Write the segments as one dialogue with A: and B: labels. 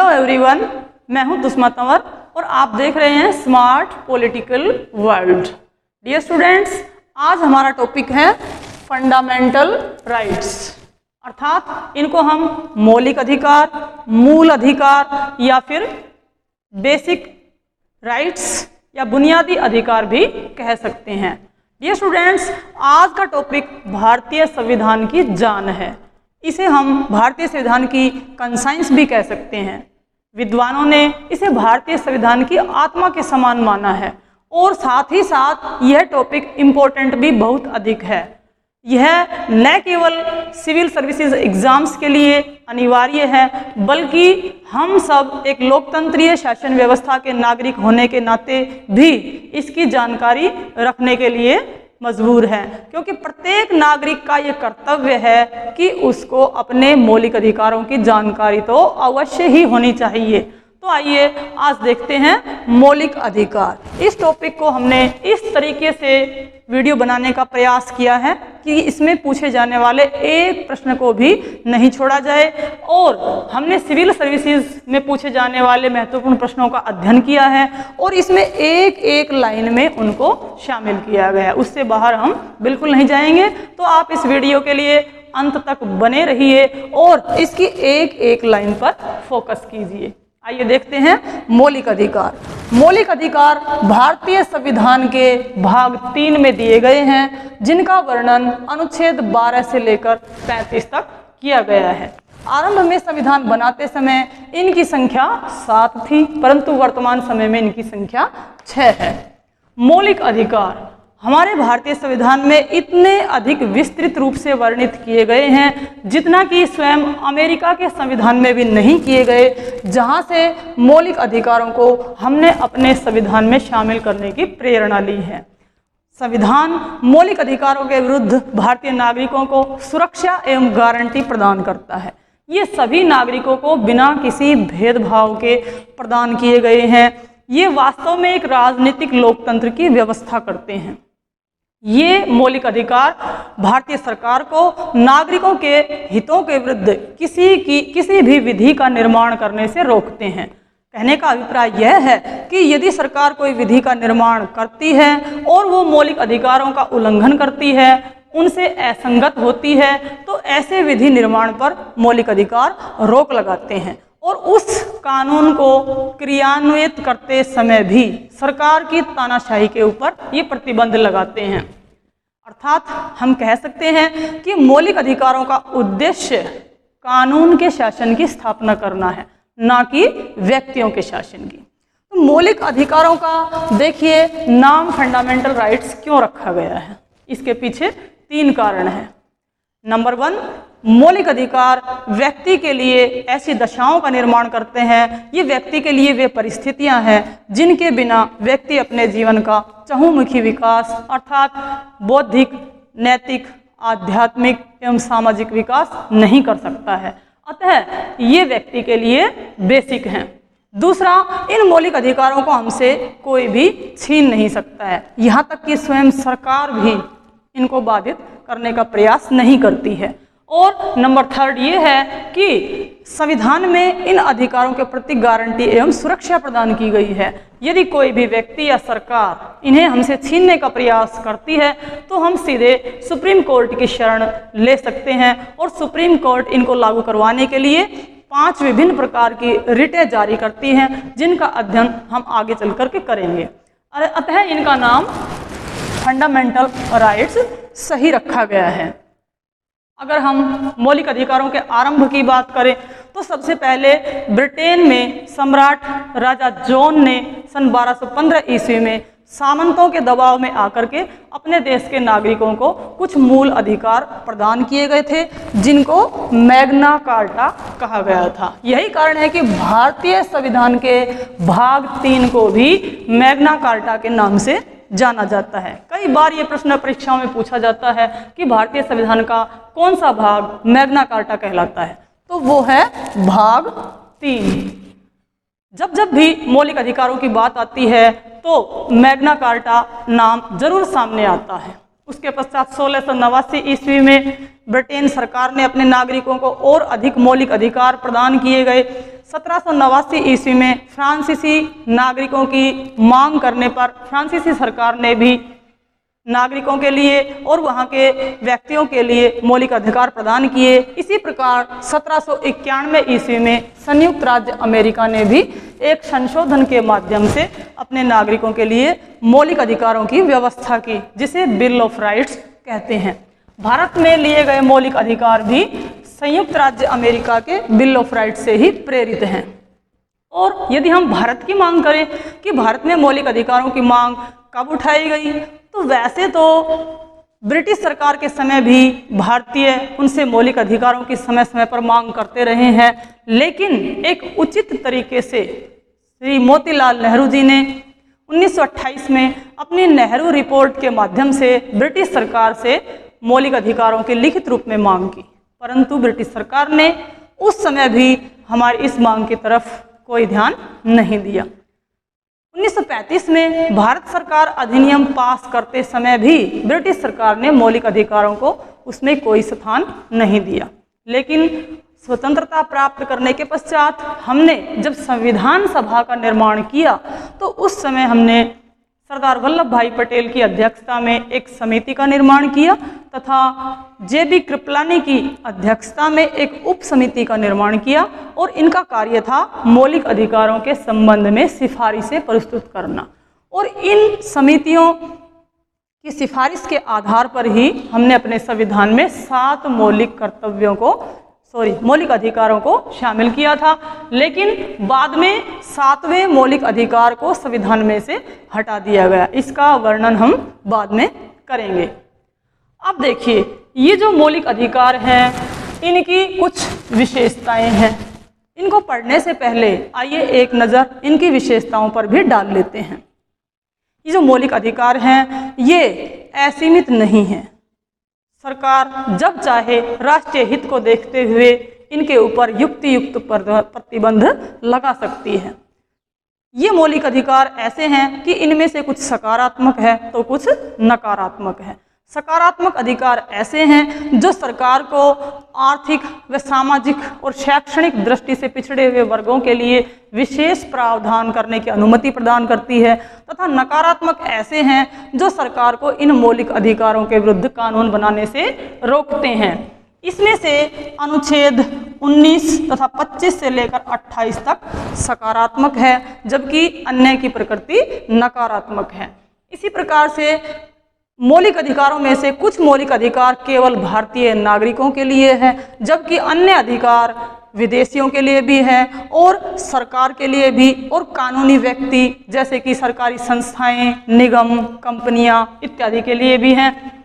A: Hello everyone, मैं हूं दुस्मा तंवर और आप देख रहे हैं smart political world. Dear students, आज हमारा टॉपिक है फंडामेंटल राइट्स, अर्थात इनको हम मौलिक अधिकार, मूल अधिकार या फिर बेसिक राइट्स या बुनियादी अधिकार भी कह सकते हैं। डियर स्टूडेंट्स, आज का टॉपिक भारतीय संविधान की जान है। इसे हम भारतीय संविधान की कंसाइंस भी कह सकते हैं। विद्वानों ने इसे भारतीय संविधान की आत्मा के समान माना है और साथ ही साथ यह टॉपिक इम्पोर्टेंट भी बहुत अधिक है। यह न केवल सिविल सर्विसेज एग्जाम्स के लिए अनिवार्य है, बल्कि हम सब एक लोकतंत्रीय शासन व्यवस्था के नागरिक होने के नाते भी इसकी जानकारी रखने के लिए मजबूर है, क्योंकि प्रत्येक नागरिक का ये कर्तव्य है कि उसको अपने मौलिक अधिकारों की जानकारी तो अवश्य ही होनी चाहिए। तो आइए आज देखते हैं मौलिक अधिकार। इस टॉपिक को हमने इस तरीके से वीडियो बनाने का प्रयास किया है कि इसमें पूछे जाने वाले एक प्रश्न को भी नहीं छोड़ा जाए और हमने सिविल सर्विसेज में पूछे जाने वाले महत्वपूर्ण प्रश्नों का अध्ययन किया है और इसमें एक एक लाइन में उनको शामिल किया गया है। उससे बाहर हम बिल्कुल नहीं जाएंगे। तो आप इस वीडियो के लिए अंत तक बने रहिए और इसकी एक एक लाइन पर फोकस कीजिए। आइए देखते हैं मौलिक अधिकार। मौलिक अधिकार भारतीय संविधान के भाग 3 में दिए गए हैं, जिनका वर्णन अनुच्छेद 12 से लेकर 35 तक किया गया है। आरंभ में संविधान बनाते समय इनकी संख्या 7 थी, परंतु वर्तमान समय में इनकी संख्या 6 है। मौलिक अधिकार हमारे भारतीय संविधान में इतने अधिक विस्तृत रूप से वर्णित किए गए हैं जितना कि स्वयं अमेरिका के संविधान में भी नहीं किए गए, जहां से मौलिक अधिकारों को हमने अपने संविधान में शामिल करने की प्रेरणा ली है। संविधान मौलिक अधिकारों के विरुद्ध भारतीय नागरिकों को सुरक्षा एवं गारंटी प्रदान करता है। ये सभी नागरिकों को बिना किसी भेदभाव के प्रदान किए गए हैं। ये वास्तव में एक राजनीतिक लोकतंत्र की व्यवस्था करते हैं। ये मौलिक अधिकार भारतीय सरकार को नागरिकों के हितों के विरुद्ध किसी भी विधि का निर्माण करने से रोकते हैं। कहने का अभिप्राय यह है कि यदि सरकार कोई विधि का निर्माण करती है और वो मौलिक अधिकारों का उल्लंघन करती है, उनसे असंगत होती है, तो ऐसे विधि निर्माण पर मौलिक अधिकार रोक लगाते हैं और उस कानून को क्रियान्वित करते समय भी सरकार की तानाशाही के ऊपर ये प्रतिबंध लगाते हैं। अर्थात हम कह सकते हैं कि मौलिक अधिकारों का उद्देश्य कानून के शासन की स्थापना करना है, ना कि व्यक्तियों के शासन की। तो मौलिक अधिकारों का देखिए नाम फंडामेंटल राइट्स क्यों रखा गया है। इसके पीछे 3 कारण हैं। नंबर 1, मौलिक अधिकार व्यक्ति के लिए ऐसी दशाओं का निर्माण करते हैं, ये व्यक्ति के लिए वे परिस्थितियां हैं जिनके बिना व्यक्ति अपने जीवन का चहुमुखी विकास अर्थात बौद्धिक, नैतिक, आध्यात्मिक एवं सामाजिक विकास नहीं कर सकता है। अतः ये व्यक्ति के लिए बेसिक हैं। दूसरा, इन मौलिक अधिकारों को हमसे कोई भी छीन नहीं सकता है, यहाँ तक कि स्वयं सरकार भी इनको बाधित करने का प्रयास नहीं करती है। और नंबर 3 ये है कि संविधान में इन अधिकारों के प्रति गारंटी एवं सुरक्षा प्रदान की गई है। यदि कोई भी व्यक्ति या सरकार इन्हें हमसे छीनने का प्रयास करती है तो हम सीधे सुप्रीम कोर्ट की शरण ले सकते हैं और सुप्रीम कोर्ट इनको लागू करवाने के लिए 5 विभिन्न प्रकार की रिटें जारी करती हैं, जिनका अध्ययन हम आगे चल कर के करेंगे। अतः इनका नाम फंडामेंटल राइट्स सही रखा गया है। अगर हम मौलिक अधिकारों के आरंभ की बात करें तो सबसे पहले ब्रिटेन में सम्राट राजा जॉन ने सन 1215 ईस्वी में सामंतों के दबाव में आकर के अपने देश के नागरिकों को कुछ मूल अधिकार प्रदान किए गए थे, जिनको मैग्ना कार्टा कहा गया था। यही कारण है कि भारतीय संविधान के भाग 3 को भी मैग्ना कार्टा के नाम से जाना जाता है। कई बार ये प्रश्न परीक्षाओं में पूछा जाता है कि भारतीय संविधान का कौन सा भाग मैग्ना कार्टा कहलाता है, तो वो है भाग 3। जब भी मौलिक अधिकारों की बात आती है तो मैग्ना कार्टा नाम जरूर सामने आता है। उसके पश्चात 1689 ईस्वी में ब्रिटेन सरकार ने अपने नागरिकों को और अधिक मौलिक अधिकार प्रदान किए गए। 1789 ईस्वी में फ्रांसीसी नागरिकों की मांग करने पर फ्रांसीसी सरकार ने भी नागरिकों के लिए और वहाँ के व्यक्तियों के लिए मौलिक अधिकार प्रदान किए। इसी प्रकार 1791 ईस्वी में संयुक्त राज्य अमेरिका ने भी एक संशोधन के माध्यम से अपने नागरिकों के लिए मौलिक अधिकारों की व्यवस्था की, जिसे बिल ऑफ राइट्स कहते हैं। भारत में लिए गए मौलिक अधिकार भी संयुक्त राज्य अमेरिका के बिल ऑफ राइट्स से ही प्रेरित हैं। और यदि हम भारत की मांग करें कि भारत में मौलिक अधिकारों की मांग कब उठाई गई, तो वैसे तो ब्रिटिश सरकार के समय भी भारतीय उनसे मौलिक अधिकारों की समय समय पर मांग करते रहे हैं, लेकिन एक उचित तरीके से श्री मोतीलाल नेहरू जी ने 1928 में अपनी नेहरू रिपोर्ट के माध्यम से ब्रिटिश सरकार से मौलिक अधिकारों की लिखित रूप में मांग की, परंतु ब्रिटिश सरकार ने उस समय भी हमारी इस मांग की तरफ कोई ध्यान नहीं दिया। 1935 में भारत सरकार अधिनियम पास करते समय भी ब्रिटिश सरकार ने मौलिक अधिकारों को उसमें कोई स्थान नहीं दिया, लेकिन स्वतंत्रता प्राप्त करने के पश्चात हमने जब संविधान सभा का निर्माण किया तो उस समय हमने सरदार वल्लभ भाई पटेल की अध्यक्षता में एक समिति का निर्माण किया तथा जे.बी. कृपलानी की अध्यक्षता में एक उप समिति का निर्माण किया और इनका कार्य था मौलिक अधिकारों के संबंध में सिफारिशें प्रस्तुत करना। और इन समितियों की सिफारिश के आधार पर ही हमने अपने संविधान में 7 मौलिक अधिकारों को शामिल किया था, लेकिन बाद में 7वें मौलिक अधिकार को संविधान में से हटा दिया गया। इसका वर्णन हम बाद में करेंगे। अब देखिए, ये जो मौलिक अधिकार हैं इनकी कुछ विशेषताएं हैं। इनको पढ़ने से पहले आइए एक नज़र इनकी विशेषताओं पर भी डाल लेते हैं। ये जो मौलिक अधिकार हैं ये असीमित नहीं हैं। सरकार जब चाहे राष्ट्रीय हित को देखते हुए इनके ऊपर युक्त प्रतिबंध लगा सकती है। ये मौलिक अधिकार ऐसे हैं कि इनमें से कुछ सकारात्मक है तो कुछ नकारात्मक है। सकारात्मक अधिकार ऐसे हैं जो सरकार को आर्थिक व सामाजिक और शैक्षणिक दृष्टि से पिछड़े हुए वर्गों के लिए विशेष प्रावधान करने की अनुमति प्रदान करती है, तथा नकारात्मक ऐसे हैं जो सरकार को इन मौलिक अधिकारों के विरुद्ध कानून बनाने से रोकते हैं। इसमें से अनुच्छेद 19 तथा 25 से लेकर 28 तक सकारात्मक है, जबकि अन्य की प्रकृति नकारात्मक है। इसी प्रकार से मौलिक अधिकारों में से कुछ मौलिक अधिकार केवल भारतीय नागरिकों के लिए है, जबकि अन्य अधिकार विदेशियों के लिए भी है और सरकार के लिए भी और कानूनी व्यक्ति जैसे कि सरकारी संस्थाएं, निगम, कंपनियां इत्यादि के लिए भी हैं।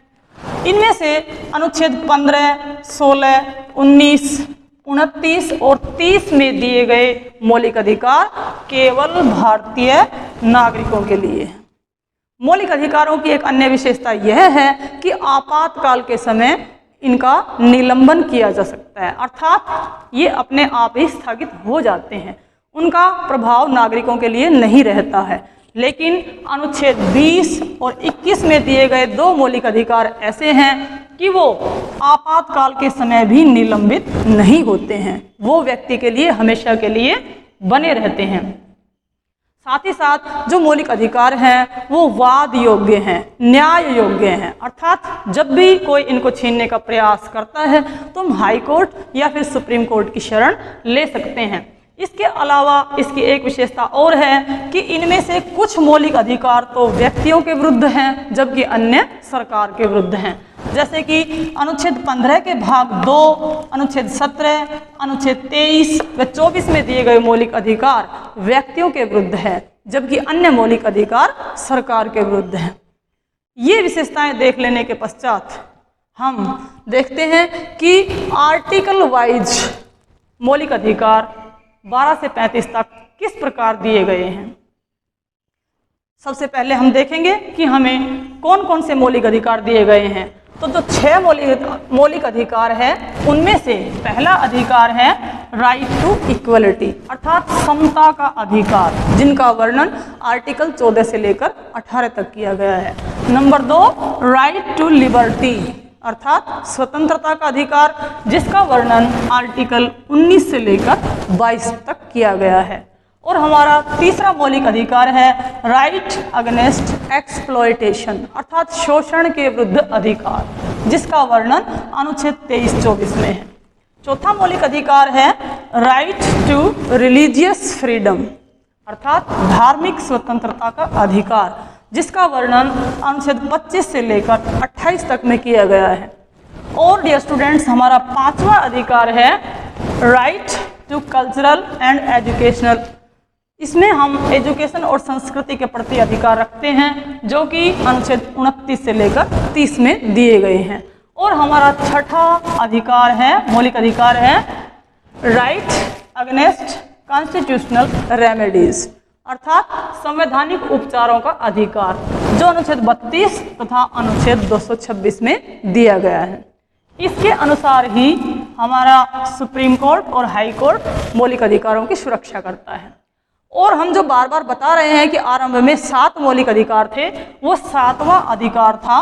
A: इनमें से अनुच्छेद 15, 16, 19, 29 और 30 में दिए गए मौलिक अधिकार केवल भारतीय नागरिकों के लिए हैं। मौलिक अधिकारों की एक अन्य विशेषता यह है कि आपातकाल के समय इनका निलंबन किया जा सकता है, अर्थात ये अपने आप ही स्थगित हो जाते हैं, उनका प्रभाव नागरिकों के लिए नहीं रहता है। लेकिन अनुच्छेद 20 और 21 में दिए गए 2 मौलिक अधिकार ऐसे हैं कि वो आपातकाल के समय भी निलंबित नहीं होते हैं, वो व्यक्ति के लिए हमेशा के लिए बने रहते हैं। साथ ही साथ जो मौलिक अधिकार हैं वो वाद योग्य हैं, न्याय योग्य हैं, अर्थात जब भी कोई इनको छीनने का प्रयास करता है तो हम हाई कोर्ट या फिर सुप्रीम कोर्ट की शरण ले सकते हैं। इसके अलावा इसकी एक विशेषता और है कि इनमें से कुछ मौलिक अधिकार तो व्यक्तियों के विरुद्ध हैं जबकि अन्य सरकार के विरुद्ध हैं, जैसे कि अनुच्छेद 15 के भाग 2, अनुच्छेद 17, अनुच्छेद 23 व 24 में दिए गए मौलिक अधिकार व्यक्तियों के विरुद्ध है, जबकि अन्य मौलिक अधिकार सरकार के विरुद्ध हैं। ये विशेषताएं देख लेने के पश्चात हम देखते हैं कि आर्टिकल वाइज मौलिक अधिकार 12 से 35 तक किस प्रकार दिए गए हैं। सबसे पहले हम देखेंगे कि हमें कौन कौन से मौलिक अधिकार दिए गए हैं। तो जो 6 मौलिक अधिकार है उनमें से पहला अधिकार है राइट टू इक्वलिटी, अर्थात समता का अधिकार, जिनका वर्णन आर्टिकल 14 से लेकर 18 तक किया गया है। नंबर 2 राइट टू लिबर्टी, अर्थात स्वतंत्रता का अधिकार, जिसका वर्णन आर्टिकल 19 से लेकर 22 तक किया गया है। और हमारा तीसरा मौलिक अधिकार है राइट अगेंस्ट एक्सप्लॉयटेशन, अर्थात शोषण के विरुद्ध अधिकार, जिसका वर्णन अनुच्छेद 23-24 में है। चौथा मौलिक अधिकार है राइट टू रिलीजियस फ्रीडम, अर्थात धार्मिक स्वतंत्रता का अधिकार, जिसका वर्णन अनुच्छेद 25 से लेकर 28 तक में किया गया है। और डियर स्टूडेंट्स, हमारा पांचवा अधिकार है right to cultural and educational. इसमें हम एजुकेशन और संस्कृति के प्रति अधिकार रखते हैं, जो कि अनुच्छेद 29 से लेकर 30 में दिए गए हैं। और हमारा छठा अधिकार है, मौलिक अधिकार है राइट अगेंस्ट कॉन्स्टिट्यूशनल रेमेडीज, अर्थात संवैधानिक उपचारों का अधिकार, जो अनुच्छेद 32 तथा अनुच्छेद 226 में दिया गया है। इसके अनुसार ही हमारा सुप्रीम कोर्ट और हाई कोर्ट मौलिक अधिकारों की सुरक्षा करता है। और हम जो बार बार बता रहे हैं कि आरंभ में 7 मौलिक अधिकार थे, वो 7वां अधिकार था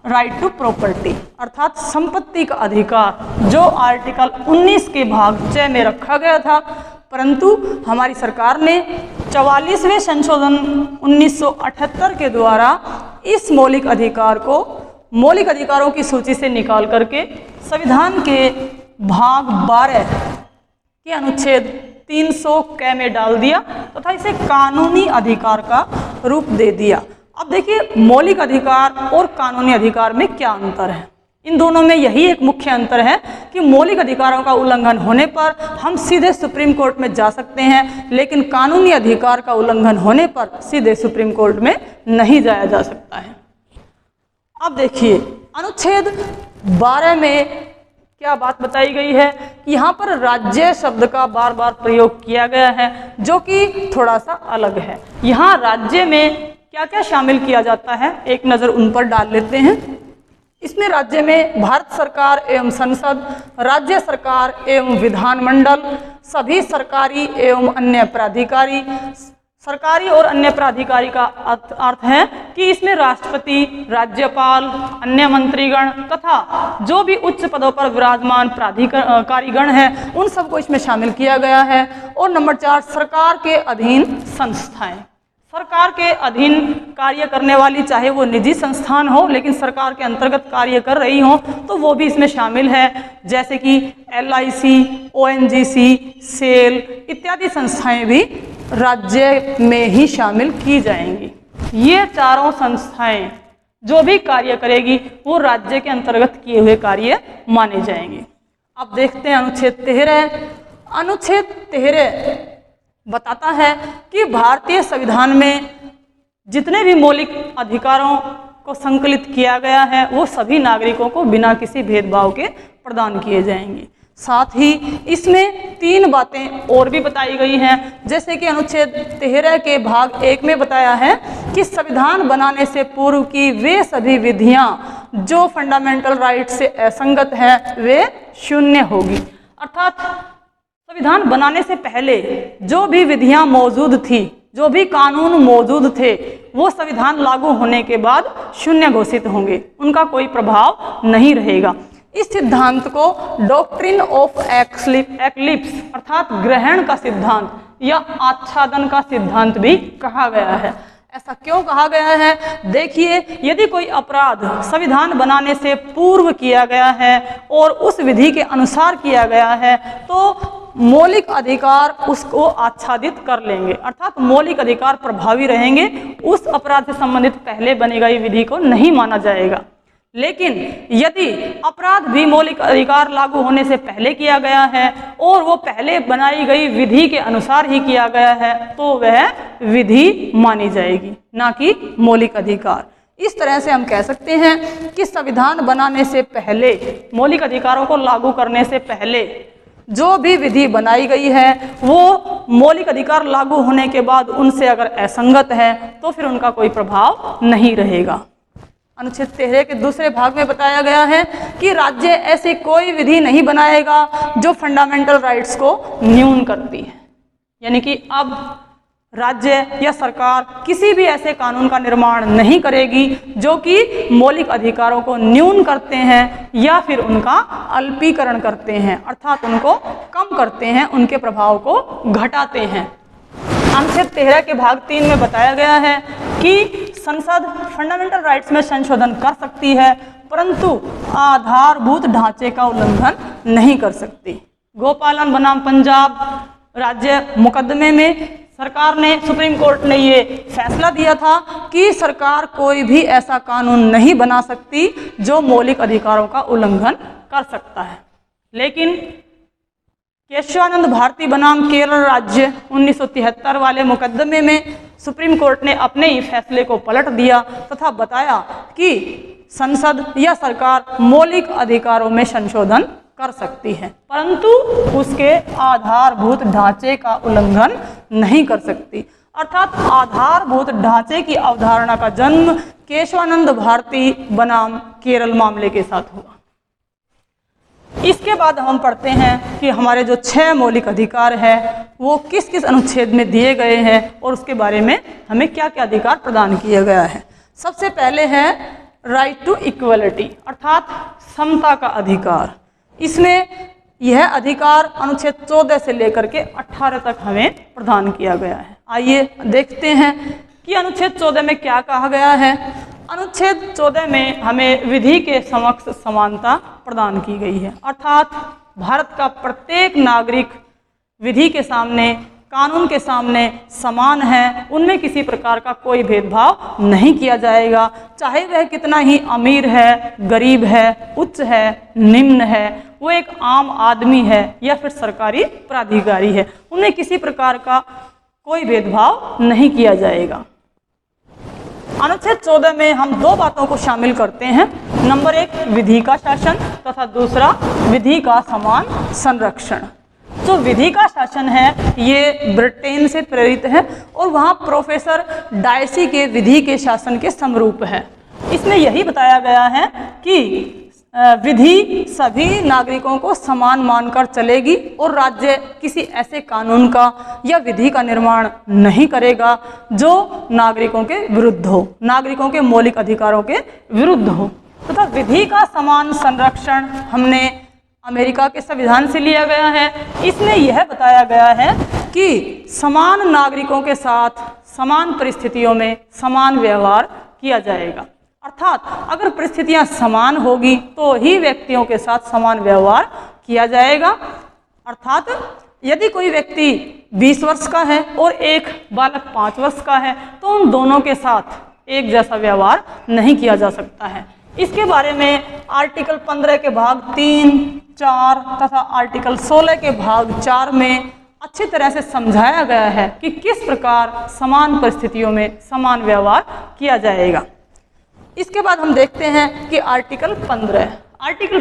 A: राइट टू प्रॉपर्टी, अर्थात संपत्ति का अधिकार, जो आर्टिकल 19 के भाग 6 में रखा गया था। परंतु हमारी सरकार ने 44वें संशोधन 1978 के द्वारा इस मौलिक अधिकार को मौलिक अधिकारों की सूची से निकाल करके संविधान के भाग 12 के अनुच्छेद 300 क में डाल दिया तथा इसे कानूनी अधिकार का रूप दे दिया। अब देखिए, मौलिक अधिकार और कानूनी अधिकार में क्या अंतर है। इन दोनों में यही एक मुख्य अंतर है कि मौलिक अधिकारों का उल्लंघन होने पर हम सीधे सुप्रीम कोर्ट में जा सकते हैं, लेकिन कानूनी अधिकार का उल्लंघन होने पर सीधे सुप्रीम कोर्ट में नहीं जाया जा सकता है। अब देखिए, अनुच्छेद 12 में क्या बात बताई गई है कि यहाँ पर राज्य शब्द का बार बार प्रयोग किया गया है, जो कि थोड़ा सा अलग है। यहाँ राज्य में क्या क्या शामिल किया जाता है, एक नज़र उन पर डाल लेते हैं। इसमें राज्य में भारत सरकार एवं संसद, राज्य सरकार एवं विधानमंडल, सभी सरकारी एवं अन्य प्राधिकारी। सरकारी और अन्य प्राधिकारी का अर्थ है कि इसमें राष्ट्रपति, राज्यपाल, अन्य मंत्रीगण तथा जो भी उच्च पदों पर विराजमान प्राधिकारीगण हैं, उन सबको इसमें शामिल किया गया है। और नंबर 4, सरकार के अधीन संस्थाएं। सरकार के अधीन कार्य करने वाली, चाहे वो निजी संस्थान हो लेकिन सरकार के अंतर्गत कार्य कर रही हो, तो वो भी इसमें शामिल है, जैसे कि LIC, ONGC, सेल इत्यादि संस्थाएं भी राज्य में ही शामिल की जाएंगी। ये चारों संस्थाएं जो भी कार्य करेगी वो राज्य के अंतर्गत किए हुए कार्य माने जाएंगे। अब देखते हैं अनुच्छेद 13। अनुच्छेद 13 बताता है कि भारतीय संविधान में जितने भी मौलिक अधिकारों को संकलित किया गया है वो सभी नागरिकों को बिना किसी भेदभाव के प्रदान किए जाएंगे। साथ ही इसमें 3 बातें और भी बताई गई हैं, जैसे कि अनुच्छेद 13 के भाग 1 में बताया है कि संविधान बनाने से पूर्व की वे सभी विधियां जो फंडामेंटल राइट से असंगत हैं वे शून्य होगी। अर्थात संविधान बनाने से पहले जो भी विधियां मौजूद थी, जो भी कानून मौजूद थे, वो संविधान लागू होने के बाद शून्य घोषित होंगे, उनका कोई प्रभाव नहीं रहेगा। इस सिद्धांत को डॉक्ट्रिन ऑफ एक्लिप्स अर्थात ग्रहण का सिद्धांत या आच्छादन का सिद्धांत भी कहा गया है। ऐसा क्यों कहा गया है? देखिए, यदि कोई अपराध संविधान बनाने से पूर्व किया गया है और उस विधि के अनुसार किया गया है, तो मौलिक अधिकार उसको आच्छादित कर लेंगे, अर्थात मौलिक अधिकार प्रभावी रहेंगे। उस अपराध से संबंधित पहले बनी गई विधि को नहीं माना जाएगा। लेकिन यदि अपराध भी मौलिक अधिकार लागू होने से पहले किया गया है और वो पहले बनाई गई विधि के अनुसार ही किया गया है, तो वह विधि मानी जाएगी, ना कि मौलिक अधिकार। इस तरह से हम कह सकते हैं कि संविधान बनाने से पहले, मौलिक अधिकारों को लागू करने से पहले जो भी विधि बनाई गई है वो मौलिक अधिकार लागू होने के बाद उनसे अगर असंगत है तो फिर उनका कोई प्रभाव नहीं रहेगा। अनुच्छेद 13 के दूसरे भाग में बताया गया है कि राज्य ऐसी कोई विधि नहीं बनाएगा जो फंडामेंटल राइट्स को न्यून करती है। यानी कि अब राज्य या सरकार किसी भी ऐसे कानून का निर्माण नहीं करेगी जो कि मौलिक अधिकारों को न्यून करते हैं या फिर उनका अल्पीकरण करते हैं, अर्थात उनको कम करते हैं, उनके प्रभाव को घटाते हैं। अनुच्छेद 13 के भाग 3 में बताया गया है कि संसद फंडामेंटल राइट्स में संशोधन कर सकती है परंतु आधारभूत ढांचे का उल्लंघन नहीं कर सकती। गोपालन बनाम पंजाब राज्य मुकदमे में सरकार ने, सुप्रीम कोर्ट ने ये फैसला दिया था कि सरकार कोई भी ऐसा कानून नहीं बना सकती जो मौलिक अधिकारों का उल्लंघन कर सकता है। लेकिन केशवानंद भारती बनाम केरल राज्य 1973 वाले मुकदमे में सुप्रीम कोर्ट ने अपने ही फैसले को पलट दिया तथा बताया कि संसद या सरकार मौलिक अधिकारों में संशोधन कर सकती है परंतु उसके आधारभूत ढांचे का उल्लंघन नहीं कर सकती। अर्थात आधारभूत ढांचे की अवधारणा का जन्म केशवानंद भारती बनाम केरल मामले के साथ हुआ। इसके बाद हम पढ़ते हैं कि हमारे जो 6 मौलिक अधिकार है वो किस किस अनुच्छेद में दिए गए हैं और उसके बारे में हमें क्या क्या अधिकार प्रदान किया गया है। सबसे पहले है राइट टू इक्वलिटी, अर्थात समता का अधिकार। इसमें यह अधिकार अनुच्छेद 14 से लेकर के 18 तक हमें प्रदान किया गया है। आइए देखते हैं कि अनुच्छेद 14 में क्या कहा गया है। अनुच्छेद 14 में हमें विधि के समक्ष समानता प्रदान की गई है, अर्थात भारत का प्रत्येक नागरिक विधि के सामने, कानून के सामने समान है, उनमें किसी प्रकार का कोई भेदभाव नहीं किया जाएगा, चाहे वह कितना ही अमीर है, गरीब है, उच्च है, निम्न है, वो एक आम आदमी है या फिर सरकारी प्राधिकारी है, उनमें किसी प्रकार का कोई भेदभाव नहीं किया जाएगा। अनुच्छेद 14 में हम 2 बातों को शामिल करते हैं। नंबर 1 विधि का शासन तथा दूसरा विधि का समान संरक्षण। जो विधि का शासन है ये ब्रिटेन से प्रेरित है और वहाँ प्रोफेसर डायसी के विधि के शासन के समरूप है। इसमें यही बताया गया है कि विधि सभी नागरिकों को समान मानकर चलेगी और राज्य किसी ऐसे कानून का या विधि का निर्माण नहीं करेगा जो नागरिकों के विरुद्ध हो, नागरिकों के मौलिक अधिकारों के विरुद्ध हो। तथा विधि का समान संरक्षण हमने अमेरिका के संविधान से लिया गया है। इसमें यह बताया गया है कि समान नागरिकों के साथ समान परिस्थितियों में समान व्यवहार किया जाएगा, अर्थात अगर परिस्थितियां समान होगी तो ही व्यक्तियों के साथ समान व्यवहार किया जाएगा। अर्थात यदि कोई व्यक्ति 20 वर्ष का है और एक बालक 5 वर्ष का है तो उन दोनों के साथ एक जैसा व्यवहार नहीं किया जा सकता है। इसके बारे में आर्टिकल 15 के भाग 3, 4 तथा आर्टिकल 16 के भाग 4 में अच्छी तरह से समझाया गया है कि किस प्रकार समान परिस्थितियों में समान व्यवहार किया जाएगा। इसके बाद हम देखते हैं कि आर्टिकल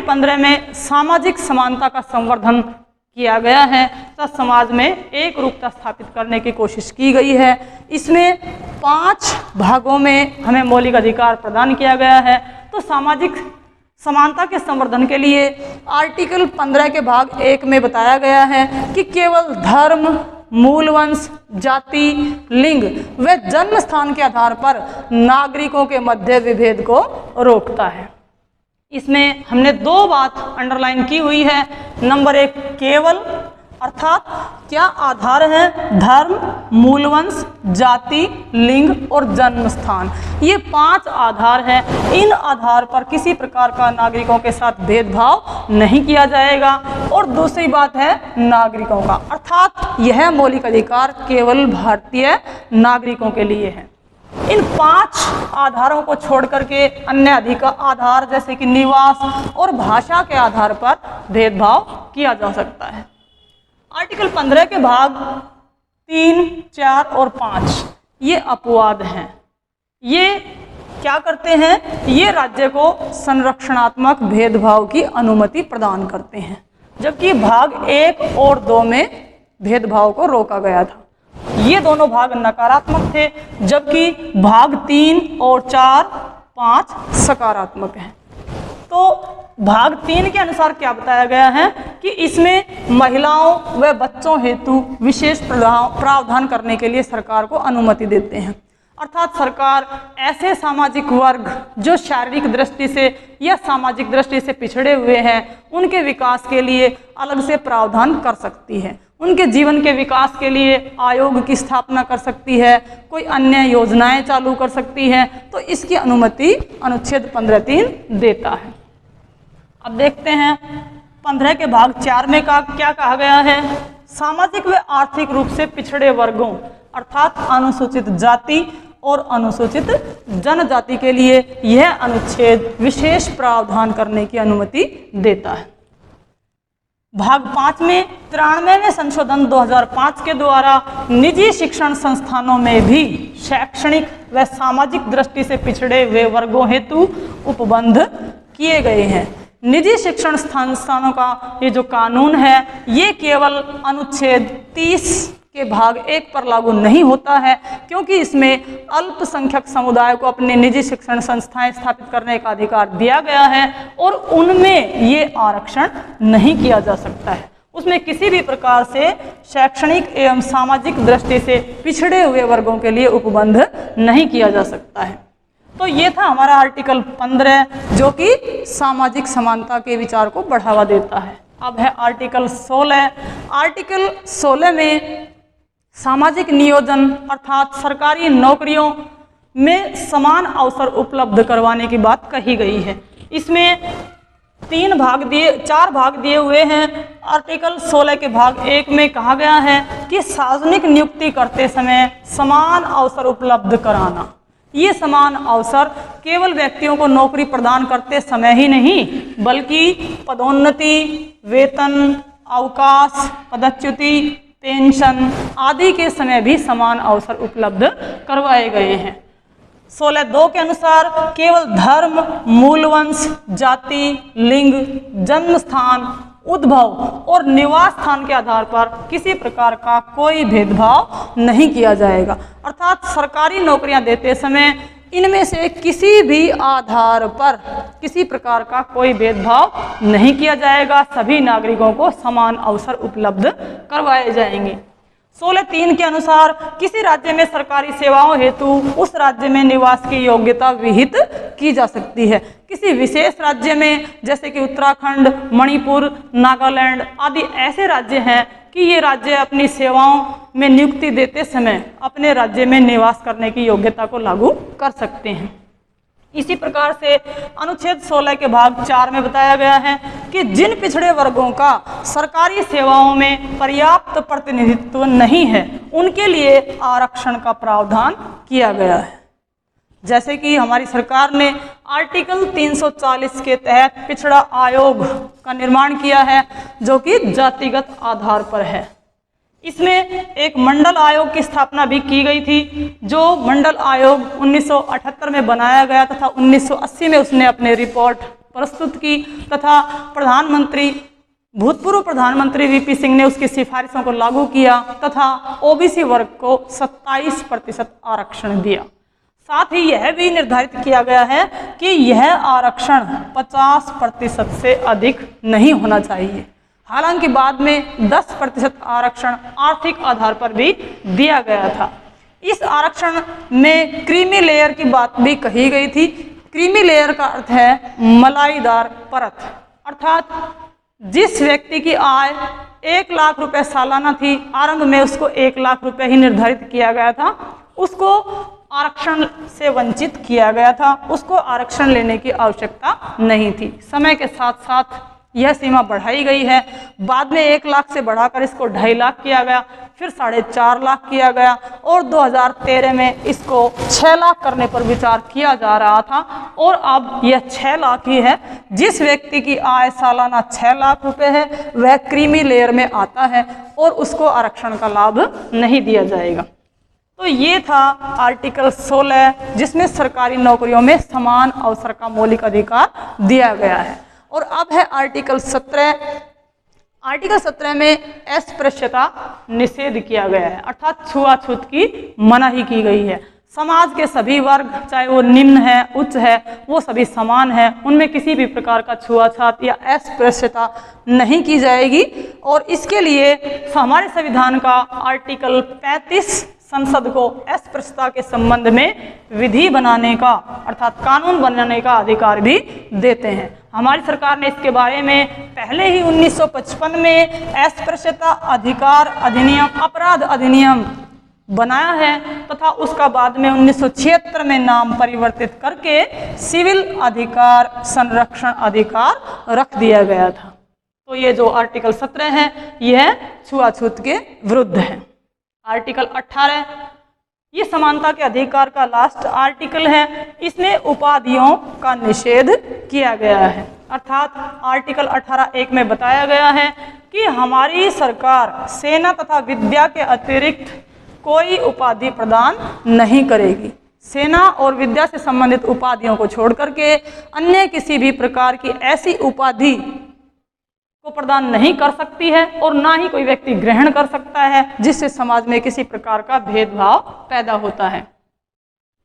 A: 15 में सामाजिक समानता का संवर्धन किया गया है तथा समाज में एक रूपता स्थापित करने की कोशिश की गई है। इसमें 5 भागों में हमें मौलिक अधिकार प्रदान किया गया है। तो सामाजिक समानता के संवर्धन के लिए आर्टिकल 15 के भाग 1 में बताया गया है कि केवल धर्म, मूल वंश, जाति, लिंग व जन्म स्थान के आधार पर नागरिकों के मध्य विभेद को रोकता है। इसमें हमने 2 बात अंडरलाइन की हुई है। नंबर 1 केवल, अर्थात क्या आधार है? धर्म, मूल वंश, जाति, लिंग और जन्म स्थान, ये 5 आधार हैं। इन आधार पर किसी प्रकार का नागरिकों के साथ भेदभाव नहीं किया जाएगा। और दूसरी बात है नागरिकों का, अर्थात यह मौलिक अधिकार केवल भारतीय नागरिकों के लिए है। इन 5 आधारों को छोड़ करके अन्य अधिकार आधार जैसे कि निवास और भाषा के आधार पर भेदभाव किया जा सकता है। आर्टिकल 15 के भाग 3, 4 और 5 ये अपवाद हैं। ये क्या करते हैं? ये राज्य को संरक्षणात्मक भेदभाव की अनुमति प्रदान करते हैं, जबकि भाग 1 और 2 में भेदभाव को रोका गया था। ये दोनों भाग नकारात्मक थे, जबकि भाग 3 और 4, 5 सकारात्मक हैं। तो भाग 3 के अनुसार क्या बताया गया है कि इसमें महिलाओं व बच्चों हेतु विशेष प्रावधान करने के लिए सरकार को अनुमति देते हैं। अर्थात सरकार ऐसे सामाजिक वर्ग जो शारीरिक दृष्टि से या सामाजिक दृष्टि से पिछड़े हुए हैं उनके विकास के लिए अलग से प्रावधान कर सकती है। उनके जीवन के विकास के लिए आयोग की स्थापना कर सकती है, कोई अन्य योजनाएं चालू कर सकती है। तो इसकी अनुमति अनुच्छेद 15(3) देता है। अब देखते हैं 15 के भाग 4 में क्या कहा गया है। सामाजिक व आर्थिक रूप से पिछड़े वर्गों अर्थात अनुसूचित जाति और अनुसूचित जनजाति के लिए यह अनुच्छेद विशेष प्रावधान करने की अनुमति देता है। भाग 5 में 93वें संशोधन 2005 के द्वारा निजी शिक्षण संस्थानों में भी शैक्षणिक व सामाजिक दृष्टि से पिछड़े हुए वर्गों हेतु उपबंध किए गए हैं। निजी शिक्षण संस्थानों का ये जो कानून है ये केवल अनुच्छेद 30 के भाग 1 पर लागू नहीं होता है, क्योंकि इसमें अल्पसंख्यक समुदाय को अपने निजी शिक्षण संस्थाएं स्थापित करने का अधिकार दिया गया है और उनमें ये आरक्षण नहीं किया जा सकता है। उसमें किसी भी प्रकार से शैक्षणिक एवं सामाजिक दृष्टि से पिछड़े हुए वर्गों के लिए उपबंध नहीं किया जा सकता है। तो ये था हमारा आर्टिकल 15 जो कि सामाजिक समानता के विचार को बढ़ावा देता है। अब है आर्टिकल 16। आर्टिकल 16 में सामाजिक नियोजन अर्थात सरकारी नौकरियों में समान अवसर उपलब्ध करवाने की बात कही गई है। इसमें 4 भाग दिए हुए हैं। आर्टिकल 16 के भाग 1 में कहा गया है कि सार्वजनिक नियुक्ति करते समय समान अवसर उपलब्ध कराना। ये समान अवसर केवल व्यक्तियों को नौकरी प्रदान करते समय ही नहीं बल्कि पदोन्नति, वेतन, अवकाश, पदच्युति, पेंशन आदि के समय भी समान अवसर उपलब्ध करवाए गए हैं। 16(2) के अनुसार केवल धर्म, मूलवंश, जाति, लिंग, जन्म स्थान, उद्भव और निवास स्थान के आधार पर किसी प्रकार का कोई भेदभाव नहीं किया जाएगा। अर्थात सरकारी नौकरियां देते समय इनमें से किसी भी आधार पर किसी प्रकार का कोई भेदभाव नहीं किया जाएगा। सभी नागरिकों को समान अवसर उपलब्ध करवाए जाएंगे। 16(3) के अनुसार किसी राज्य में सरकारी सेवाओं हेतु उस राज्य में निवास की योग्यता विहित की जा सकती है। किसी विशेष राज्य में जैसे कि उत्तराखंड, मणिपुर, नागालैंड आदि ऐसे राज्य हैं कि ये राज्य अपनी सेवाओं में नियुक्ति देते समय अपने राज्य में निवास करने की योग्यता को लागू कर सकते हैं। इसी प्रकार से अनुच्छेद 16 के भाग 4 में बताया गया है कि जिन पिछड़े वर्गों का सरकारी सेवाओं में पर्याप्त प्रतिनिधित्व नहीं है उनके लिए आरक्षण का प्रावधान किया गया है। जैसे कि हमारी सरकार ने आर्टिकल 340 के तहत पिछड़ा आयोग का निर्माण किया है जो कि जातिगत आधार पर है। इसमें एक मंडल आयोग की स्थापना भी की गई थी। जो मंडल आयोग 1978 में बनाया गया तथा 1980 में उसने अपने रिपोर्ट प्रस्तुत की तथा भूतपूर्व प्रधानमंत्री वीपी सिंह ने उसकी सिफारिशों को लागू किया तथा ओबीसी वर्ग को 27% आरक्षण दिया। साथ ही यह भी निर्धारित किया गया है कि यह आरक्षण 50% से अधिक नहीं होना चाहिए। हालांकि बाद में 10% आरक्षण आर्थिक आधार पर भी दिया गया था। इस आरक्षण में क्रीमी लेयर की बात भी कही गई थी। क्रीमी लेयर का अर्थ है मलाईदार परत, अर्थात जिस व्यक्ति की आय 1 लाख रुपए सालाना थी, आरंभ में उसको 1 लाख रुपए ही निर्धारित किया गया था, उसको आरक्षण से वंचित किया गया था, उसको आरक्षण लेने की आवश्यकता नहीं थी। समय के साथ साथ यह सीमा बढ़ाई गई है। बाद में 1 लाख से बढ़ाकर इसको 2.5 लाख किया गया, फिर 4.5 लाख किया गया और 2013 में इसको 6 लाख करने पर विचार किया जा रहा था और अब यह 6 लाख ही है। जिस व्यक्ति की आय सालाना 6 लाख रुपए है वह क्रीमी लेयर में आता है और उसको आरक्षण का लाभ नहीं दिया जाएगा। तो ये था आर्टिकल 16 जिसमें सरकारी नौकरियों में समान अवसर का मौलिक अधिकार दिया गया है। और अब है आर्टिकल 17। आर्टिकल 17 में अस्पृश्यता निषेध किया गया है, अर्थात छुआछूत की मनाही की गई है। समाज के सभी वर्ग, चाहे वो निम्न है उच्च है, वो सभी समान है, उनमें किसी भी प्रकार का छुआछूत या अस्पृश्यता नहीं की जाएगी। और इसके लिए हमारे संविधान का आर्टिकल 35 संसद को अस्पृश्यता के संबंध में विधि बनाने का अर्थात कानून बनाने का अधिकार भी देते हैं। हमारी सरकार ने इसके बारे में पहले ही 1955 में अस्पृश्यता अधिकार अधिनियम, अपराध अधिनियम बनाया है तथा उसका बाद में 1976 में नाम परिवर्तित करके सिविल अधिकार संरक्षण अधिकार रख दिया गया था। तो ये जो आर्टिकल 17 है यह छुआछूत के विरुद्ध है। आर्टिकल 18 ये समानता के अधिकार का लास्ट आर्टिकल है। इसमें उपाधियों का निषेध किया गया है, अर्थात आर्टिकल 18(1) में बताया गया है कि हमारी सरकार सेना तथा विद्या के अतिरिक्त कोई उपाधि प्रदान नहीं करेगी। सेना और विद्या से संबंधित उपाधियों को छोड़ करके अन्य किसी भी प्रकार की ऐसी उपाधि को प्रदान नहीं कर सकती है और ना ही कोई व्यक्ति ग्रहण कर सकता है जिससे समाज में किसी प्रकार का भेदभाव पैदा होता है।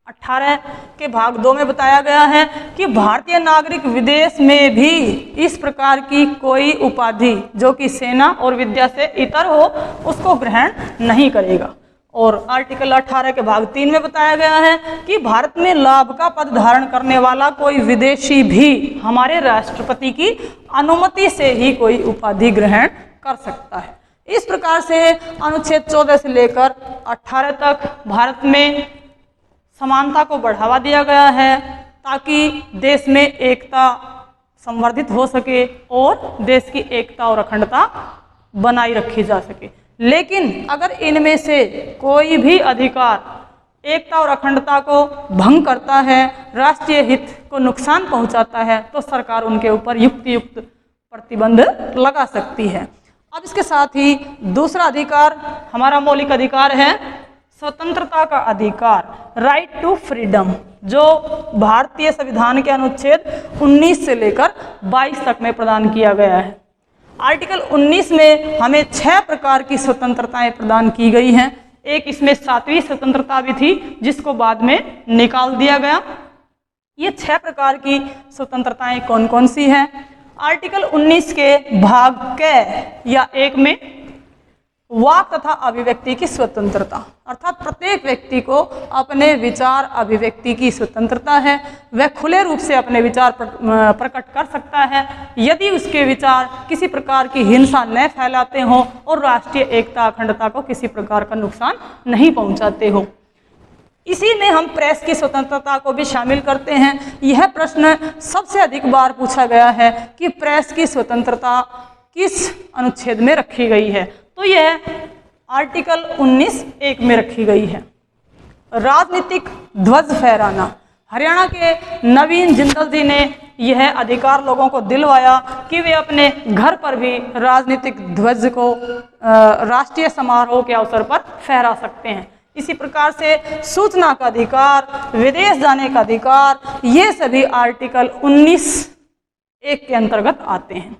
A: 18 के भाग 2 में बताया गया है कि भारतीय नागरिक विदेश में भी इस प्रकार की कोई उपाधि जो कि सेना और विद्या से इतर हो उसको ग्रहण नहीं करेगा। और आर्टिकल 18 के भाग 3 में बताया गया है कि भारत में लाभ का पद धारण करने वाला कोई विदेशी भी हमारे राष्ट्रपति की अनुमति से ही कोई उपाधि ग्रहण कर सकता है। इस प्रकार से अनुच्छेद 14 से लेकर 18 तक भारत में समानता को बढ़ावा दिया गया है ताकि देश में एकता संवर्धित हो सके और देश की एकता और अखंडता बनाई रखी जा सके। लेकिन अगर इनमें से कोई भी अधिकार एकता और अखंडता को भंग करता है, राष्ट्रीय हित को नुकसान पहुंचाता है, तो सरकार उनके ऊपर युक्त प्रतिबंध लगा सकती है। अब इसके साथ ही दूसरा अधिकार हमारा मौलिक अधिकार है स्वतंत्रता का अधिकार, राइट टू फ्रीडम, जो भारतीय संविधान के अनुच्छेद 19 से लेकर 22 तक में प्रदान किया गया है। आर्टिकल 19 में हमें 6 प्रकार की स्वतंत्रताएं प्रदान की गई हैं। एक इसमें 7वीं स्वतंत्रता भी थी जिसको बाद में निकाल दिया गया। ये 6 प्रकार की स्वतंत्रताएं कौन कौन सी हैं? आर्टिकल 19 के भाग क या 1 में वाक तथा अभिव्यक्ति की स्वतंत्रता, अर्थात प्रत्येक व्यक्ति को अपने विचार अभिव्यक्ति की स्वतंत्रता है। वह खुले रूप से अपने विचार प्रकट कर सकता है यदि उसके विचार किसी प्रकार की हिंसा न फैलाते हों और राष्ट्रीय एकता अखंडता को किसी प्रकार का नुकसान नहीं पहुंचाते हो। इसी में हम प्रेस की स्वतंत्रता को भी शामिल करते हैं। यह प्रश्न सबसे अधिक बार पूछा गया है कि प्रेस की स्वतंत्रता किस अनुच्छेद में रखी गई है, तो यह आर्टिकल 19(1) में रखी गई है। राजनीतिक ध्वज फहराना, हरियाणा के नवीन जिंदल जी ने यह अधिकार लोगों को दिलवाया कि वे अपने घर पर भी राजनीतिक ध्वज को राष्ट्रीय समारोह के अवसर पर फहरा सकते हैं। इसी प्रकार से सूचना का अधिकार, विदेश जाने का अधिकार, ये सभी आर्टिकल 19(1) के अंतर्गत आते हैं।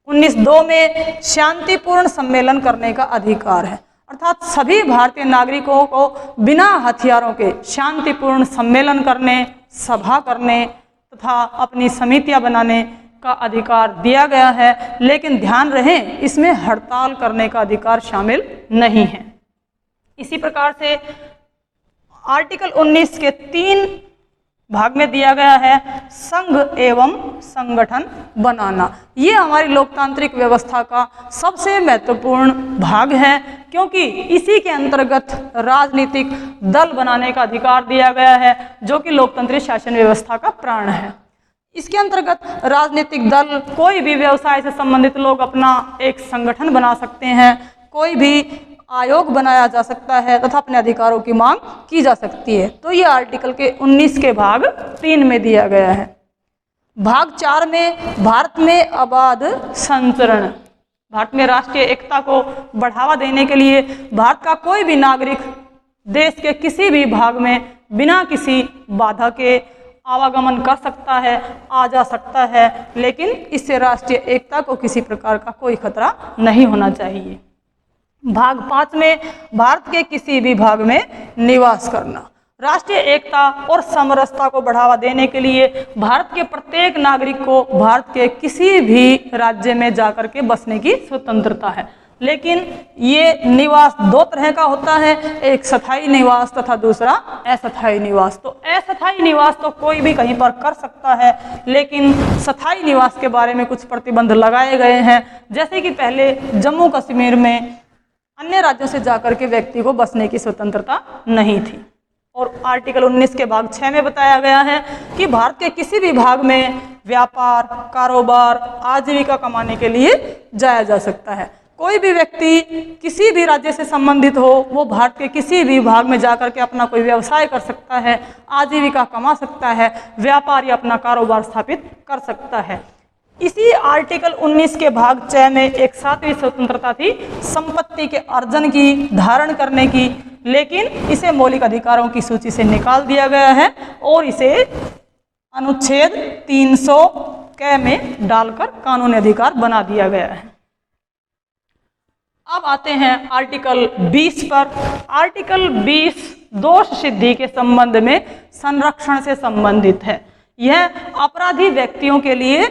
A: 19(2) में शांतिपूर्ण सम्मेलन करने का अधिकार है, अर्थात सभी भारतीय नागरिकों को बिना हथियारों के शांतिपूर्ण सम्मेलन करने, सभा करने तथा अपनी समितियां बनाने का अधिकार दिया गया है। लेकिन ध्यान रहे इसमें हड़ताल करने का अधिकार शामिल नहीं है। इसी प्रकार से आर्टिकल 19 के 3 भाग में दिया गया है संघ एवं संगठन बनाना। ये हमारी लोकतांत्रिक व्यवस्था का सबसे महत्वपूर्ण भाग है क्योंकि इसी के अंतर्गत राजनीतिक दल बनाने का अधिकार दिया गया है जो कि लोकतांत्रिक शासन व्यवस्था का प्राण है। इसके अंतर्गत राजनीतिक दल, कोई भी व्यवसाय से संबंधित लोग अपना एक संगठन बना सकते हैं, कोई भी आयोग बनाया जा सकता है तथा अपने अधिकारों की मांग की जा सकती है। तो ये आर्टिकल के 19 के भाग 3 में दिया गया है। भाग 4 में भारत में आबाद संचरण, भारत में राष्ट्रीय एकता को बढ़ावा देने के लिए भारत का कोई भी नागरिक देश के किसी भी भाग में बिना किसी बाधा के आवागमन कर सकता है, आ जा सकता है, लेकिन इससे राष्ट्रीय एकता को किसी प्रकार का कोई खतरा नहीं होना चाहिए। भाग 5 में भारत के किसी भी भाग में निवास करना, राष्ट्रीय एकता और समरसता को बढ़ावा देने के लिए भारत के प्रत्येक नागरिक को भारत के किसी भी राज्य में जाकर के बसने की स्वतंत्रता है। लेकिन ये निवास दो तरह का होता है, एक स्थायी निवास तथा दूसरा अस्थायी निवास। तो अस्थायी निवास तो कोई भी कहीं पर कर सकता है, लेकिन स्थायी निवास के बारे में कुछ प्रतिबंध लगाए गए हैं। जैसे कि पहले जम्मू कश्मीर में अन्य राज्यों से जाकर के व्यक्ति को बसने की स्वतंत्रता नहीं थी। और आर्टिकल 19 के भाग 6 में बताया गया है कि भारत के किसी भी भाग में व्यापार, कारोबार, आजीविका कमाने के लिए जाया जा सकता है। कोई भी व्यक्ति किसी भी राज्य से संबंधित हो, वो भारत के किसी भी भाग में जाकर के अपना कोई व्यवसाय कर सकता है, आजीविका कमा सकता है, व्यापार या अपना कारोबार स्थापित कर सकता है। इसी आर्टिकल 19 के भाग 6 में एक 7वीं स्वतंत्रता थी संपत्ति के अर्जन की, धारण करने की, लेकिन इसे मौलिक अधिकारों की सूची से निकाल दिया गया है और इसे अनुच्छेद 300 क में डालकर कानूनी अधिकार बना दिया गया है। अब आते हैं आर्टिकल 20 पर। आर्टिकल 20 दोष सिद्धि के संबंध में संरक्षण से संबंधित है। यह अपराधी व्यक्तियों के लिए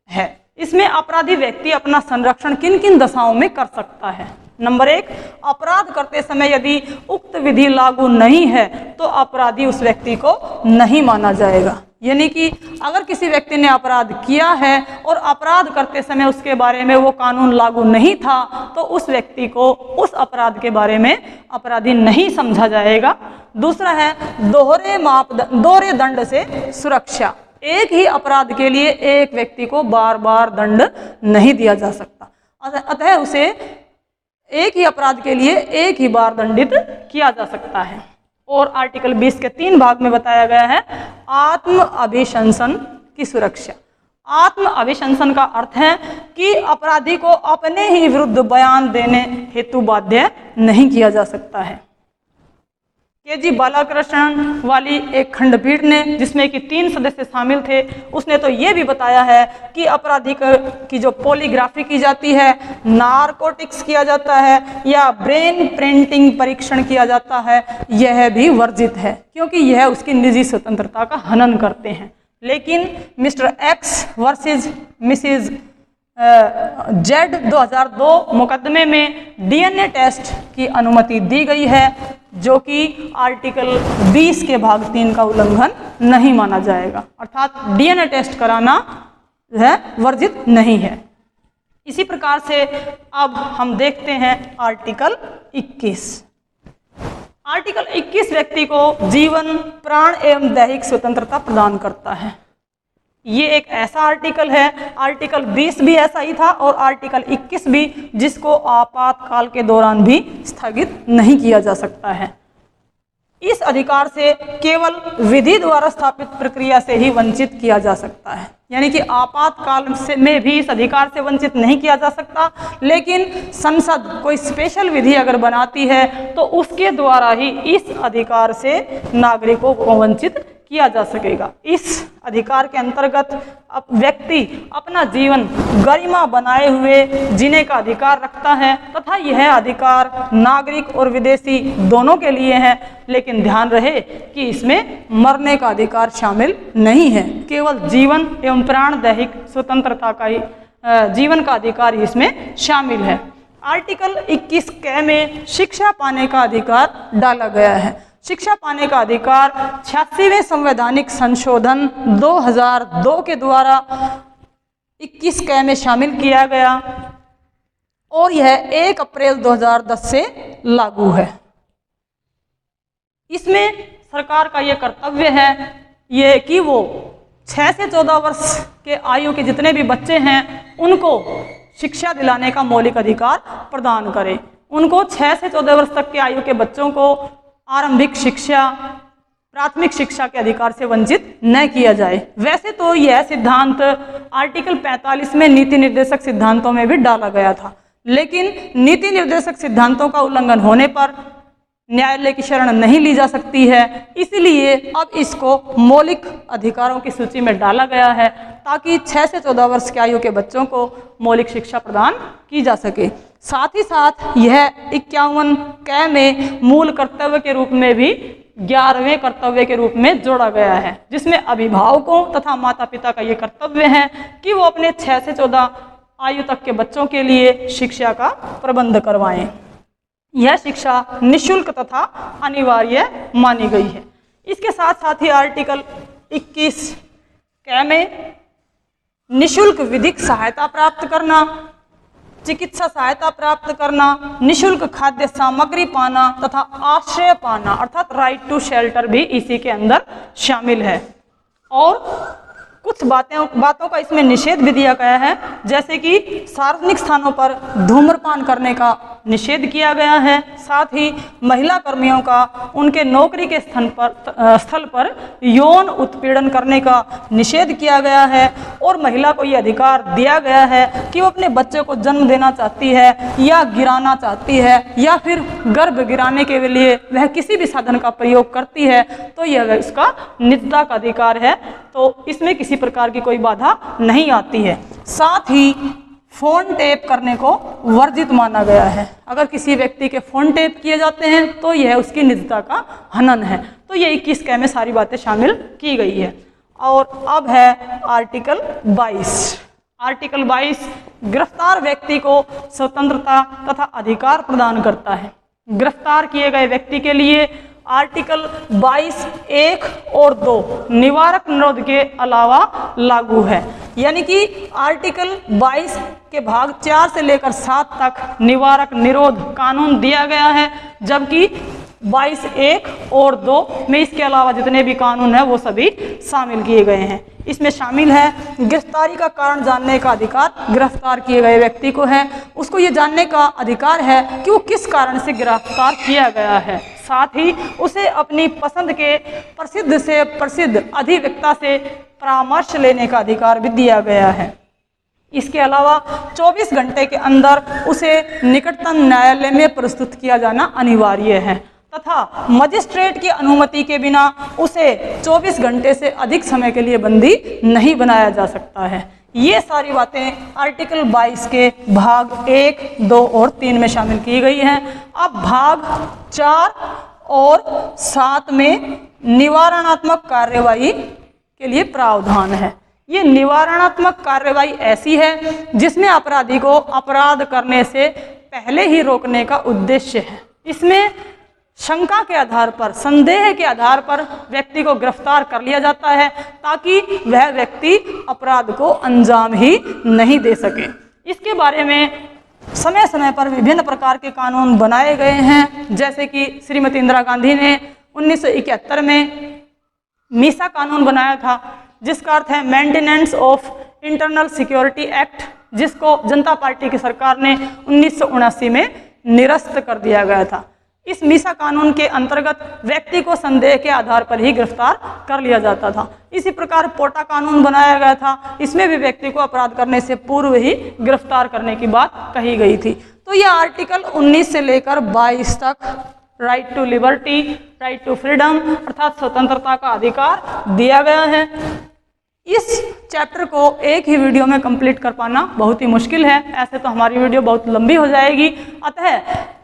A: है। इसमें अपराधी व्यक्ति अपना संरक्षण किन किन दशाओं में कर सकता है। नंबर 1, अपराध करते समय यदि उक्त विधि लागू नहीं है तो अपराधी उस व्यक्ति को नहीं माना जाएगा। यानी कि अगर किसी व्यक्ति ने अपराध किया है और अपराध करते समय उसके बारे में वो कानून लागू नहीं था तो उस व्यक्ति को उस अपराध के बारे में अपराधी नहीं समझा जाएगा। दूसरा है दोहरे दंड से सुरक्षा। एक ही अपराध के लिए एक व्यक्ति को बार बार दंड नहीं दिया जा सकता, अतः उसे एक ही अपराध के लिए एक ही बार दंडित किया जा सकता है। और आर्टिकल 20 के 3 भाग में बताया गया है आत्म अभिशंसन की सुरक्षा। आत्म अभिशंसन का अर्थ है कि अपराधी को अपने ही विरुद्ध बयान देने हेतु बाध्य नहीं किया जा सकता है। के.जी. बालाकृष्णन वाली एक खंडपीठ ने, जिसमें कि 3 सदस्य शामिल थे, उसने तो ये भी बताया है कि अपराधी की जो पॉलीग्राफी की जाती है, नारकोटिक्स किया जाता है या ब्रेन प्रिंटिंग परीक्षण किया जाता है, यह भी वर्जित है क्योंकि यह उसकी निजी स्वतंत्रता का हनन करते हैं। लेकिन mister X versus mrs Z 2002 मुकदमे में डीएनए टेस्ट की अनुमति दी गई है, जो कि आर्टिकल 20 के भाग 3 का उल्लंघन नहीं माना जाएगा। अर्थात डीएनए टेस्ट कराना है वर्जित नहीं है। इसी प्रकार से अब हम देखते हैं आर्टिकल 21। आर्टिकल 21 व्यक्ति को जीवन, प्राण एवं दैहिक स्वतंत्रता प्रदान करता है। ये एक ऐसा आर्टिकल है, आर्टिकल 20 भी ऐसा ही था और आर्टिकल 21 भी, जिसको आपातकाल के दौरान भी स्थगित नहीं किया जा सकता है। इस अधिकार से केवल विधि द्वारा स्थापित प्रक्रिया से ही वंचित किया जा सकता है। यानी कि आपातकाल में भी इस अधिकार से वंचित नहीं किया जा सकता, लेकिन संसद कोई स्पेशल विधि अगर बनाती है तो उसके द्वारा ही इस अधिकार से नागरिकों को वंचित किया जा सकेगा। इस अधिकार के अंतर्गत अब व्यक्ति अपना जीवन गरिमा बनाए हुए जीने का अधिकार रखता है तथा यह अधिकार नागरिक और विदेशी दोनों के लिए है। लेकिन ध्यान रहे कि इसमें मरने का अधिकार शामिल नहीं है, केवल जीवन एवं प्राण दैहिक स्वतंत्रता का ही जीवन का अधिकार इसमें शामिल है। आर्टिकल 21 क में शिक्षा पाने का अधिकार डाला गया है। शिक्षा पाने का अधिकार 86वें संवैधानिक संशोधन 2002 के द्वारा 21 क में शामिल किया गया और यह 1 अप्रैल 2010 से लागू है। इसमें सरकार का यह कर्तव्य है ये कि वो 6 से 14 वर्ष के आयु के जितने भी बच्चे हैं उनको शिक्षा दिलाने का मौलिक अधिकार प्रदान करे। उनको 6 से 14 वर्ष तक के आयु के बच्चों को आरंभिक शिक्षा, प्राथमिक शिक्षा के अधिकार से वंचित न किया जाए। वैसे तो यह सिद्धांत आर्टिकल 45 में नीति निर्देशक सिद्धांतों में भी डाला गया था, लेकिन नीति निर्देशक सिद्धांतों का उल्लंघन होने पर न्यायालय की शरण नहीं ली जा सकती है। इसलिए अब इसको मौलिक अधिकारों की सूची में डाला गया है ताकि 6 से 14 वर्ष की आयु के बच्चों को मौलिक शिक्षा प्रदान की जा सके। साथ ही साथ यह 51 क में मूल कर्तव्य के रूप में भी 11वें कर्तव्य के रूप में जोड़ा गया है, जिसमें अभिभावकों तथा माता पिता का ये कर्तव्य है कि वो अपने 6 से 14 आयु तक के बच्चों के लिए शिक्षा का प्रबंध करवाएं। यह शिक्षा निःशुल्क तथा अनिवार्य मानी गई है। इसके साथ साथ ही आर्टिकल 21 क में निःशुल्क विधिक सहायता प्राप्त करना, चिकित्सा सहायता प्राप्त करना, निःशुल्क खाद्य सामग्री पाना तथा आश्रय पाना अर्थात राइट टू शेल्टर भी इसी के अंदर शामिल है। और कुछ बातों का इसमें निषेध भी दिया गया है, जैसे कि सार्वजनिक स्थानों पर धूम्रपान करने का निषेध किया गया है। साथ ही महिला कर्मियों का उनके नौकरी के स्थल पर यौन उत्पीड़न करने का निषेध किया गया है। और महिला को ये अधिकार दिया गया है कि वो अपने बच्चे को जन्म देना चाहती है या गिराना चाहती है या फिर गर्भ गिराने के लिए वह किसी भी साधन का प्रयोग करती है तो यह उसका निजता का अधिकार है, तो इसमें किसी प्रकार की कोई बाधा नहीं आती है। साथ ही फोन टेप करने को वर्जित माना गया है। अगर किसी व्यक्ति के फोन टेप किए जाते हैं तो यह उसकी निजता का हनन है। तो ये 21 क में सारी बातें शामिल की गई है। और अब है आर्टिकल 22। आर्टिकल 22 गिरफ्तार व्यक्ति को स्वतंत्रता तथा अधिकार प्रदान करता है। गिरफ्तार किए गए व्यक्ति के लिए आर्टिकल 22 1 और 2 निवारक निरोध के अलावा लागू है। यानी कि आर्टिकल 22 के भाग 4 से लेकर 7 तक निवारक निरोध कानून दिया गया है, जबकि 22 1 और 2 में इसके अलावा जितने भी कानून हैं वो सभी शामिल किए गए हैं। इसमें शामिल है गिरफ्तारी का कारण जानने का अधिकार गिरफ्तार किए गए व्यक्ति को है। उसको ये जानने का अधिकार है कि वो किस कारण से गिरफ्तार किया गया है। साथ ही उसे अपनी पसंद के प्रसिद्ध से प्रसिद्ध अधिवक्ता से परामर्श लेने का अधिकार भी दिया गया है। इसके अलावा 24 घंटे के अंदर उसे निकटतम न्यायालय में प्रस्तुत किया जाना अनिवार्य है तथा मजिस्ट्रेट की अनुमति के बिना उसे 24 घंटे से अधिक समय के लिए बंदी नहीं बनाया जा सकता है। ये सारी बातें आर्टिकल 22 के भाग 1, 2 और 3 में शामिल की गई हैं। अब भाग 4 और 7 में निवारणात्मक कार्यवाही के लिए प्रावधान है। ये निवारणात्मक कार्यवाही ऐसी है जिसमें अपराधी को अपराध करने से पहले ही रोकने का उद्देश्य है। इसमें शंका के आधार पर, संदेह के आधार पर व्यक्ति को गिरफ्तार कर लिया जाता है ताकि वह व्यक्ति अपराध को अंजाम ही नहीं दे सके। इसके बारे में समय समय पर विभिन्न प्रकार के कानून बनाए गए हैं, जैसे कि श्रीमती इंदिरा गांधी ने 1971 में मीसा कानून बनाया था, जिसका अर्थ है maintenance of internal security act, जिसको जनता पार्टी की सरकार ने 1979 में निरस्त कर दिया गया था। इस मीसा कानून के अंतर्गत व्यक्ति को संदेह के आधार पर ही गिरफ्तार कर लिया जाता था। इसी प्रकार पोटा कानून बनाया गया था, इसमें भी व्यक्ति को अपराध करने से पूर्व ही गिरफ्तार करने की बात कही गई थी। तो यह आर्टिकल 19 से लेकर 22 तक right to liberty, right to freedom अर्थात स्वतंत्रता का अधिकार दिया गया है। इस चैप्टर को एक ही वीडियो में कंप्लीट कर पाना बहुत ही मुश्किल है, ऐसे तो हमारी वीडियो बहुत लंबी हो जाएगी। अतः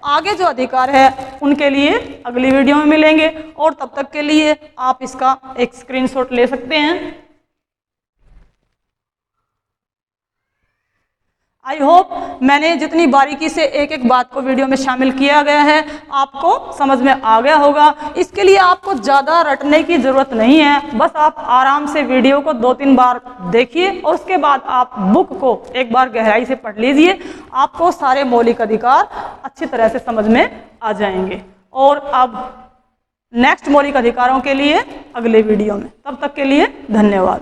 A: आगे जो अधिकार है उनके लिए अगली वीडियो में मिलेंगे और तब तक के लिए आप इसका एक स्क्रीनशॉट ले सकते हैं। आई होप मैंने जितनी बारीकी से एक एक बात को वीडियो में शामिल किया गया है आपको समझ में आ गया होगा। इसके लिए आपको ज़्यादा रटने की ज़रूरत नहीं है, बस आप आराम से वीडियो को 2-3 बार देखिए और उसके बाद आप बुक को एक बार गहराई से पढ़ लीजिए। आपको सारे मौलिक अधिकार अच्छी तरह से समझ में आ जाएंगे। और अब नेक्स्ट मौलिक अधिकारों के लिए अगले वीडियो में, तब तक के लिए धन्यवाद।